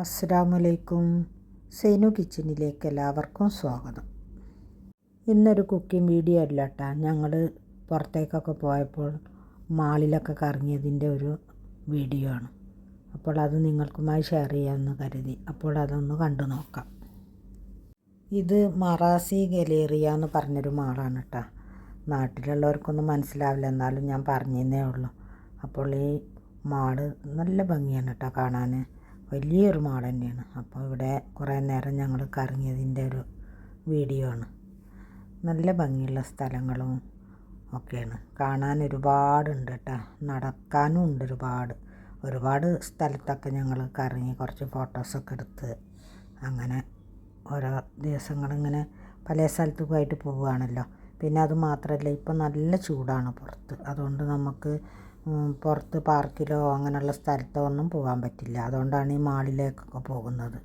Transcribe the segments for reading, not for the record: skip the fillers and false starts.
അസ്സലാമലൈക്കും. സൈനു കിച്ചണിലേക്ക് എല്ലാവർക്കും സ്വാഗതം. ഇന്നൊരു കുക്കിംഗ് വീഡിയോ അല്ല കേട്ടോ. ഞങ്ങൾ പുറത്തേക്കൊക്കെ പോയപ്പോൾ മാളിലൊക്കെ കറങ്ങിയതിൻ്റെ ഒരു വീഡിയോ ആണ്. അപ്പോൾ അത് നിങ്ങൾക്കുമായി ഷെയർ ചെയ്യാമെന്ന് കരുതി. അപ്പോൾ അതൊന്ന് കണ്ടു നോക്കാം. ഇത് മറാസി ഗലേറിയ എന്ന് പറഞ്ഞൊരു മാളാണ് കേട്ടോ. നാട്ടിലുള്ളവർക്കൊന്നും മനസ്സിലാവില്ല, എന്നാലും ഞാൻ പറഞ്ഞതേ ഉള്ളൂ. അപ്പോൾ ഈ മാള് നല്ല ഭംഗിയാണ് കേട്ടോ കാണാൻ. വലിയൊരു മാൾ തന്നെയാണ്. അപ്പോൾ ഇവിടെ കുറേ നേരം ഞങ്ങൾ കറങ്ങിയതിൻ്റെ ഒരു വീഡിയോ ആണ്. നല്ല ഭംഗിയുള്ള സ്ഥലങ്ങളും ഒക്കെയാണ്. കാണാൻ ഒരുപാടുണ്ട് കേട്ടോ. നടക്കാനും ഉണ്ട് ഒരുപാട് സ്ഥലത്തൊക്കെ ഞങ്ങൾ കറങ്ങി കുറച്ച് ഫോട്ടോസൊക്കെ എടുത്ത് അങ്ങനെ ഓരോ ദിവസങ്ങളിങ്ങനെ പല സ്ഥലത്ത് പോയിട്ട് പോവുകയാണല്ലോ. പിന്നെ അത് മാത്രമല്ല, ഇപ്പം നല്ല ചൂടാണ് പുറത്ത്. അതുകൊണ്ട് നമുക്ക് പുറത്ത് പാർക്കിലോ അങ്ങനെയുള്ള സ്ഥലത്തോ ഒന്നും പോകാൻ പറ്റില്ല. അതുകൊണ്ടാണ് ഈ മാളിലേക്കൊക്കെ പോകുന്നത്.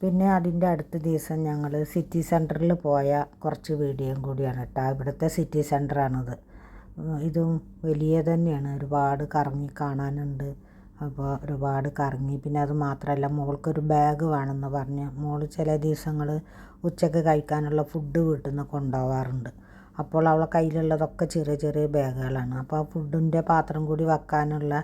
പിന്നെ അതിൻ്റെ അടുത്ത ദിവസം ഞങ്ങൾ സിറ്റി സെൻറ്ററിൽ പോയ കുറച്ച് വീഡിയോയും കൂടിയാണ് കേട്ടോ. ഇവിടുത്തെ സിറ്റി സെൻറ്ററാണിത്. ഇതും വലിയ തന്നെയാണ്. ഒരുപാട് കറങ്ങി കാണാനുണ്ട്. അപ്പോൾ ഒരുപാട് കറങ്ങി. പിന്നെ അത് മാത്രമല്ല, മോൾക്കൊരു ബാഗ് വേണമെന്ന് പറഞ്ഞ് മോൾ ചില ദിവസങ്ങൾ ഉച്ചയ്ക്ക് കഴിക്കാനുള്ള ഫുഡ് വീട്ടിൽ നിന്ന് കൊണ്ടുപോകാറുണ്ട്. അപ്പോൾ അവളെ കയ്യിലുള്ളതൊക്കെ ചെറിയ ചെറിയ ബാഗുകളാണ്. അപ്പോൾ ആ ഫുഡിൻ്റെ പാത്രം കൂടി വെക്കാനുള്ള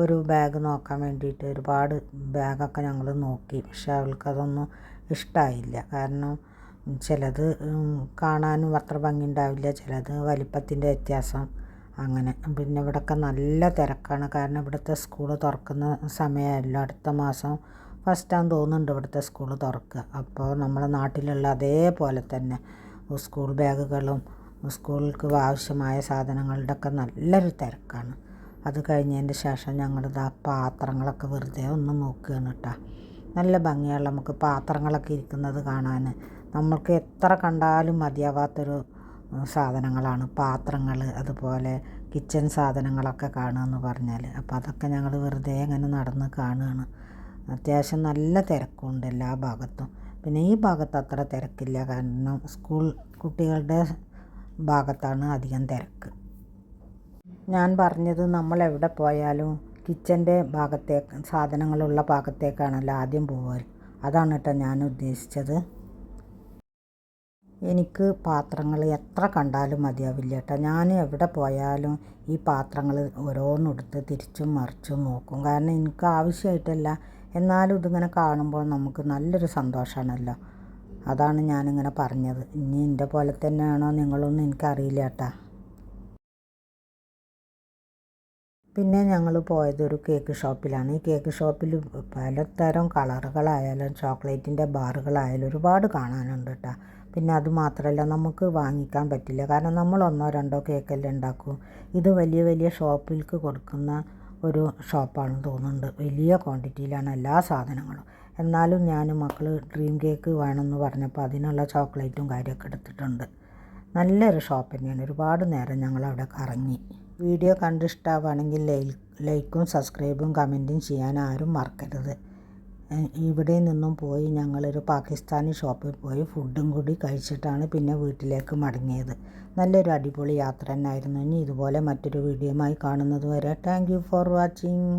ഒരു ബാഗ് നോക്കാൻ വേണ്ടിയിട്ട് ഒരുപാട് ബാഗൊക്കെ ഞങ്ങൾ നോക്കി. പക്ഷെ അവൾക്കതൊന്നും ഇഷ്ടമായില്ല. കാരണം ചിലത് കാണാനും അത്ര ഭംഗി ഉണ്ടാവില്ല, ചിലത് വലിപ്പത്തിൻ്റെ വ്യത്യാസം അങ്ങനെ. പിന്നെ ഇവിടെയൊക്കെ നല്ല തിരക്കാണ്. കാരണം ഇവിടുത്തെ സ്കൂൾ തുറക്കുന്ന സമയമല്ല. അടുത്ത മാസം ഫസ്റ്റാന്ന് തോന്നുന്നുണ്ട് ഇവിടുത്തെ സ്കൂൾ തുറക്കുക. അപ്പോൾ നമ്മുടെ നാട്ടിലുള്ള അതേപോലെ തന്നെ സ്കൂൾ ബാഗുകളും സ്കൂളിലേക്ക് ആവശ്യമായ സാധനങ്ങളുടെ ഒക്കെ നല്ലൊരു തിരക്കാണ്. അത് കഴിഞ്ഞതിൻ്റെ ശേഷം ഞങ്ങളിതാ പാത്രങ്ങളൊക്കെ വെറുതെ ഒന്ന് നോക്കുകയാണ് കേട്ടോ. നല്ല ഭംഗിയുള്ള നമുക്ക് പാത്രങ്ങളൊക്കെ ഇരിക്കുന്നത് കാണാൻ. നമ്മൾക്ക് എത്ര കണ്ടാലും മതിയാവാത്തൊരു സാധനങ്ങളാണ് പാത്രങ്ങൾ, അതുപോലെ കിച്ചൺ സാധനങ്ങളൊക്കെ കാണുകയെന്ന് പറഞ്ഞാൽ. അപ്പോൾ അതൊക്കെ ഞങ്ങൾ വെറുതെ ഇങ്ങനെ നടന്ന് കാണുകയാണ്. അത്യാവശ്യം നല്ല തിരക്കുണ്ട് എല്ലാ ഭാഗത്തും. പിന്നെ ഈ ഭാഗത്ത് അത്ര തിരക്കില്ല, കാരണം സ്കൂൾ കുട്ടികളുടെ ഭാഗത്താണ് അധികം തിരക്ക്. ഞാൻ പറഞ്ഞത് നമ്മൾ എവിടെ പോയാലും കിച്ചൻ്റെ ഭാഗത്തേക്ക്, സാധനങ്ങളുള്ള ഭാഗത്തേക്കാണല്ലോ ആദ്യം പോവുക. അതാണ് കേട്ടോ ഞാൻ ഉദ്ദേശിച്ചത്. എനിക്ക് പാത്രങ്ങൾ എത്ര കണ്ടാലും മതിയാവില്ല കേട്ടോ. ഞാൻ എവിടെ പോയാലും ഈ പാത്രങ്ങൾ ഓരോന്നെടുത്ത് തിരിച്ചും മറിച്ചും നോക്കും. കാരണം എനിക്ക് ആവശ്യമായിട്ടല്ല, എന്നാലും ഇതിങ്ങനെ കാണുമ്പോൾ നമുക്ക് നല്ലൊരു സന്തോഷമാണല്ലോ. അതാണ് ഞാനിങ്ങനെ പറഞ്ഞത്. ഇനി എൻ്റെ പോലെ തന്നെയാണോ നിങ്ങളൊന്നും എനിക്കറിയില്ല കേട്ടോ. പിന്നെ ഞങ്ങൾ പോയത് ഒരു കേക്ക് ഷോപ്പിലാണ്. ഈ കേക്ക് ഷോപ്പിൽ പലതരം കളറുകളായാലും ചോക്ലേറ്റിൻ്റെ ബാറുകളായാലും ഒരുപാട് കാണാനുണ്ട് കേട്ടോ. പിന്നെ അത് മാത്രമല്ല, നമുക്ക് വാങ്ങിക്കാൻ പറ്റില്ല, കാരണം നമ്മൾ 1-2 കേക്കല്ലേ ഉണ്ടാക്കൂ. ഇത് വലിയ വലിയ ഷോപ്പിലേക്ക് കൊടുക്കുന്ന ഒരു ഷോപ്പാണെന്ന് തോന്നുന്നുണ്ട്. വലിയ ക്വാണ്ടിറ്റിയിലാണ് എല്ലാ സാധനങ്ങളും. എന്നാലും ഞാൻ മക്കൾ ഡ്രീം കേക്ക് വേണമെന്ന് പറഞ്ഞപ്പോൾ അതിനുള്ള ചോക്ലേറ്റും കാര്യമൊക്കെ എടുത്തിട്ടുണ്ട്. നല്ലൊരു ഷോപ്പ് തന്നെയാണ്. ഒരുപാട് നേരം ഞങ്ങളവിടെ കറങ്ങി. വീഡിയോ കണ്ടിഷ്ടമാവുകയാണെങ്കിൽ ലൈക്കും സബ്സ്ക്രൈബും കമൻറ്റും ചെയ്യാൻ ആരും മറക്കരുത്. ഇവിടെ നിന്നും പോയി ഞങ്ങളൊരു പാകിസ്ഥാനി ഷോപ്പിൽ പോയി ഫുഡും കൂടി കഴിച്ചിട്ടാണ് പിന്നെ വീട്ടിലേക്ക് മടങ്ങിയത്. നല്ലൊരു അടിപൊളി യാത്ര തന്നെയായിരുന്നു. ഇനി ഇതുപോലെ മറ്റൊരു വീഡിയോയുമായി കാണുന്നത് വരെ താങ്ക് യു ഫോർ വാച്ചിങ്.